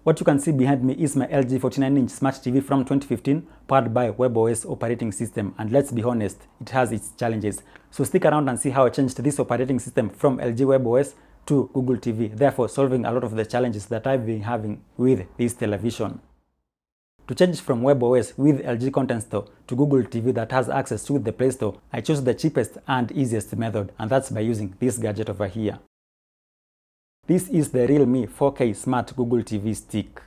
What you can see behind me is my LG 49-inch Smart TV from 2015, powered by WebOS operating system, and let's be honest, it has its challenges. So stick around and see how I changed this operating system from LG WebOS to Google TV, therefore solving a lot of the challenges that I've been having with this television. To change from WebOS with LG Content Store to Google TV that has access to the Play Store, I chose the cheapest and easiest method, and that's by using this gadget over here. This is the realme 4K Smart Google TV Stick.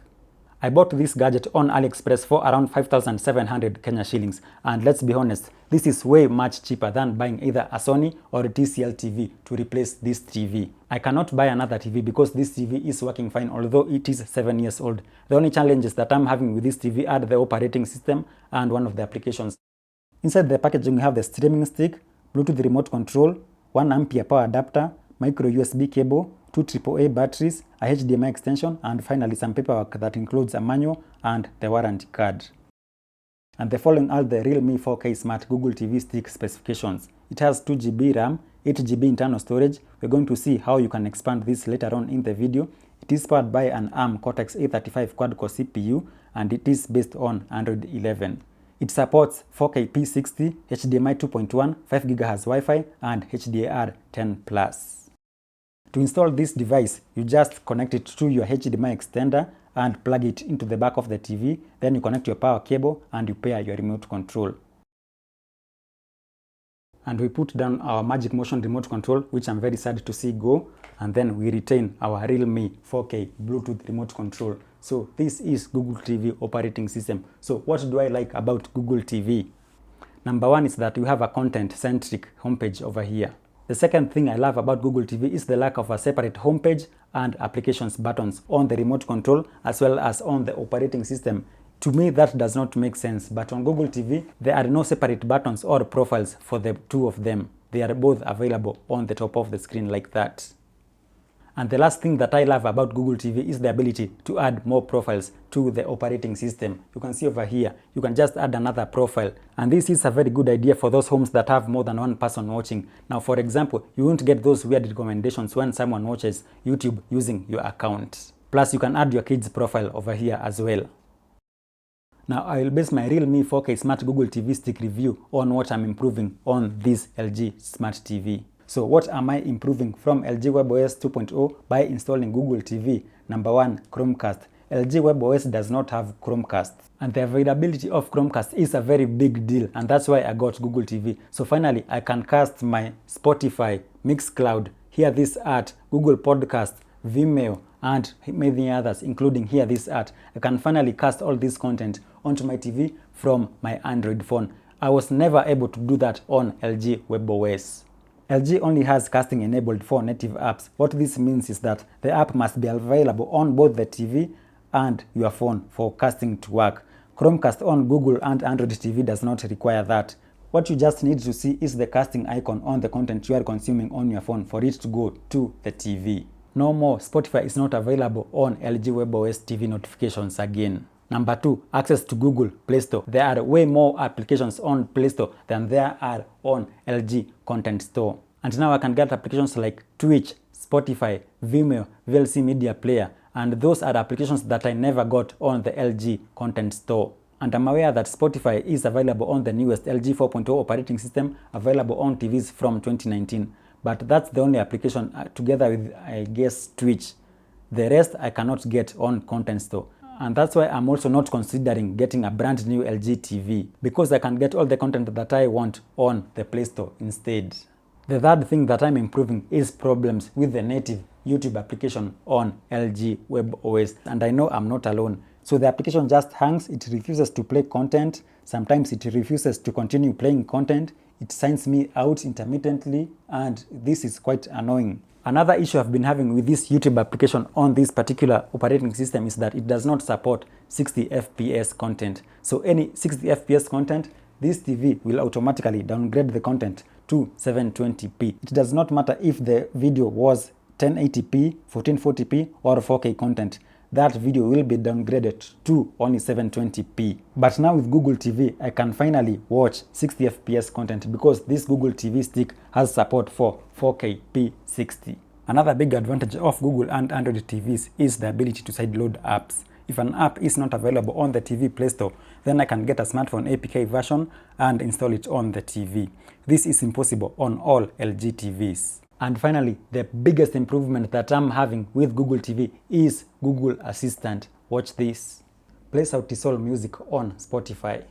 I bought this gadget on AliExpress for around 5,700 Kenya Shillings, and let's be honest, this is way much cheaper than buying either a Sony or a TCL TV to replace this TV. I cannot buy another TV because this TV is working fine, although it is 7 years old. The only challenges that I'm having with this TV are the operating system and one of the applications. Inside the packaging we have the streaming stick, Bluetooth remote control, 1 ampere power adapter, micro USB cable, 2 AAA batteries, a HDMI extension, and finally some paperwork that includes a manual and the warranty card. And the following are the realme 4K Smart Google TV Stick specifications. It has 2 GB RAM, 8 GB internal storage. We're going to see how you can expand this later on in the video. It is powered by an ARM Cortex-A35 quad-core CPU, and it is based on Android 11. It supports 4K P60, HDMI 2.1, 5 GHz Wi-Fi, and HDR10+. To install this device, you just connect it to your HDMI extender and plug it into the back of the TV. Then you connect your power cable and you pair your remote control. And we put down our Magic Motion remote control, which I'm very sad to see go. And then we retain our realme 4K Bluetooth remote control. So this is Google TV operating system. So what do I like about Google TV? Number one is that you have a content-centric homepage over here. The second thing I love about Google TV is the lack of a separate homepage and applications buttons on the remote control as well as on the operating system. To me, that does not make sense, but on Google TV, there are no separate buttons or profiles for the two of them. They are both available on the top of the screen like that. And the last thing that I love about Google TV is the ability to add more profiles to the operating system. You can see over here, you can just add another profile. And this is a very good idea for those homes that have more than one person watching. Now, for example, you won't get those weird recommendations when someone watches YouTube using your account. Plus, you can add your kids' profile over here as well. Now, I will base my realme 4K Smart Google TV Stick review on what I'm improving on this LG Smart TV. So what am I improving from LG WebOS 2.0 by installing Google TV? Number one, Chromecast. LG WebOS does not have Chromecast. And the availability of Chromecast is a very big deal, and that's why I got Google TV. So finally, I can cast my Spotify, Mixcloud, Hear This Art, Google Podcast, Vimeo, and many others, including Hear This Art. I can finally cast all this content onto my TV from my Android phone. I was never able to do that on LG WebOS. LG only has casting enabled for native apps. What this means is that the app must be available on both the TV and your phone for casting to work. Chromecast on Google and Android TV does not require that. What you just need to see is the casting icon on the content you are consuming on your phone for it to go to the TV. No more, Spotify is not available on LG WebOS TV notifications again. Number two, access to Google Play Store. There are way more applications on Play Store than there are on LG Content Store. And now I can get applications like Twitch, Spotify, Vimeo, VLC Media Player, and those are applications that I never got on the LG Content Store. And I'm aware that Spotify is available on the newest LG 4.0 operating system, available on TVs from 2019. But that's the only application together with, I guess, Twitch. The rest I cannot get on Content Store. And that's why I'm also not considering getting a brand new LG TV, because I can get all the content that I want on the Play Store instead. The third thing that I'm improving is problems with the native YouTube application on LG WebOS, and I know I'm not alone. So the application just hangs, it refuses to play content, sometimes it refuses to continue playing content, it signs me out intermittently, and this is quite annoying. Another issue I've been having with this YouTube application on this particular operating system is that it does not support 60 FPS content. So any 60 FPS content, this TV will automatically downgrade the content to 720p. It does not matter if the video was 1080p, 1440p, or 4K content. That video will be downgraded to only 720p. But now with Google TV, I can finally watch 60 FPS content because this Google TV stick has support for 4K P60. Another big advantage of Google and Android TVs is the ability to sideload apps. If an app is not available on the TV Play Store, then I can get a smartphone APK version and install it on the TV. This is impossible on all LG TVs. And finally, the biggest improvement that I'm having with Google TV is Google Assistant. Watch this. Play Sauti Sol music on Spotify.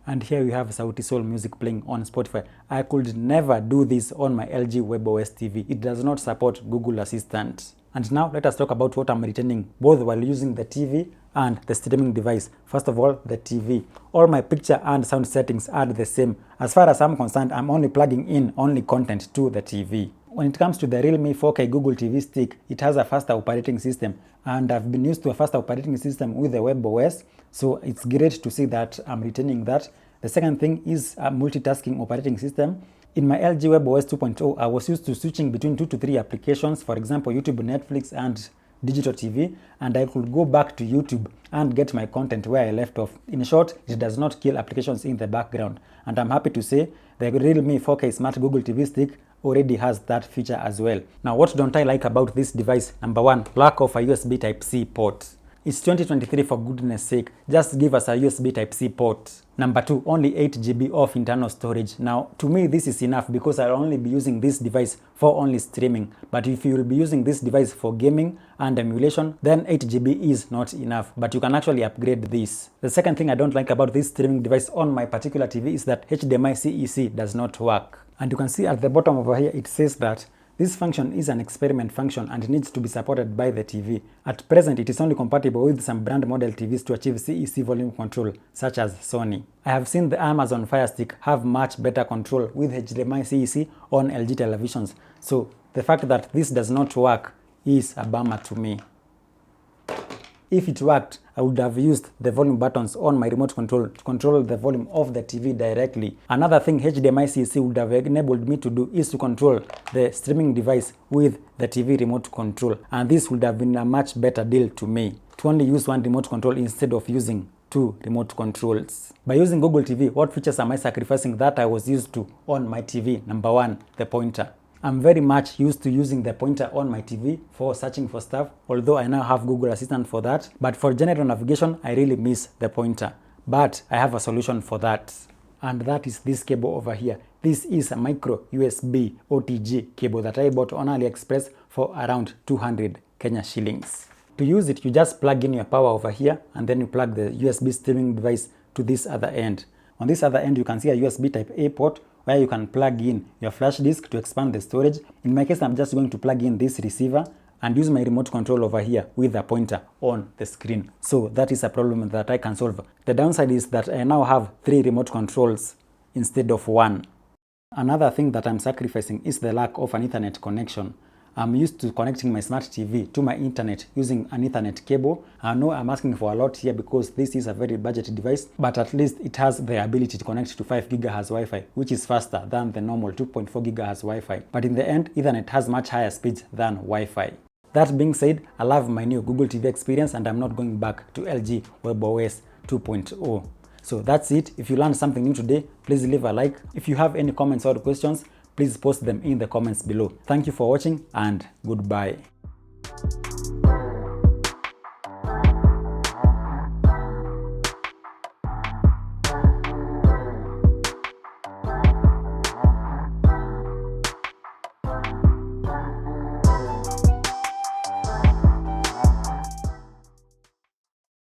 And here we have Sauti Sol music playing on Spotify. I could never do this on my LG WebOS TV. It does not support Google Assistant. And now let us talk about what I'm retaining both while using the TV and the streaming device. First of all, the TV. All my picture and sound settings are the same. As far as I'm concerned, I'm only plugging in only content to the TV. When it comes to the realme 4K Google TV stick, it has a faster operating system, and I've been used to a faster operating system with the WebOS, so it's great to see that I'm retaining that. The second thing is a multitasking operating system. In my LG WebOS 2.0, I was used to switching between 2 to 3 applications, for example, YouTube, Netflix, and digital TV, and I could go back to YouTube and get my content where I left off. In short, it does not kill applications in the background, and I'm happy to say the realme 4K Smart Google TV stick already has that feature as well. Now, what don't I like about this device? Number one, lack of a USB Type-C port. It's 2023, for goodness sake, just give us a USB Type-C port. Number two, only 8 GB of internal storage. Now, to me, this is enough because I'll only be using this device for only streaming. But if you will be using this device for gaming and emulation, then 8 GB is not enough. But you can actually upgrade this. The second thing I don't like about this streaming device on my particular TV is that HDMI CEC does not work. And you can see at the bottom over here, it says that this function is an experiment function and needs to be supported by the TV. At present, it is only compatible with some brand model TVs to achieve CEC volume control, such as Sony. I have seen the Amazon Fire Stick have much better control with HDMI CEC on LG televisions. So the fact that this does not work is a bummer to me. If it worked, I would have used the volume buttons on my remote control to control the volume of the TV directly. Another thing HDMI CEC would have enabled me to do is to control the streaming device with the TV remote control, and this would have been a much better deal to me, to only use one remote control instead of using 2 remote controls. By using Google TV, what features am I sacrificing that I was used to on my TV? Number one, the pointer. I'm very much used to using the pointer on my TV for searching for stuff, although I now have Google Assistant for that. But for general navigation, I really miss the pointer. But I have a solution for that. And that is this cable over here. This is a micro USB OTG cable that I bought on AliExpress for around 200 Kenya Shillings. To use it, you just plug in your power over here, and then you plug the USB streaming device to this other end. On this other end, you can see a USB Type A port where you can plug in your flash disk to expand the storage. In my case, I'm just going to plug in this receiver and use my remote control over here with a pointer on the screen. So that is a problem that I can solve. The downside is that I now have 3 remote controls instead of 1. Another thing that I'm sacrificing is the lack of an Ethernet connection. I'm used to connecting my smart TV to my internet using an Ethernet cable. I know I'm asking for a lot here because this is a very budget device, but at least it has the ability to connect to 5 GHz Wi-Fi, which is faster than the normal 2.4 GHz Wi-Fi. But in the end, Ethernet has much higher speeds than Wi-Fi. That being said, I love my new Google TV experience and I'm not going back to LG WebOS 2.0. So that's it. If you learned something new today, please leave a like. If you have any comments or questions, please post them in the comments below. Thank you for watching and goodbye.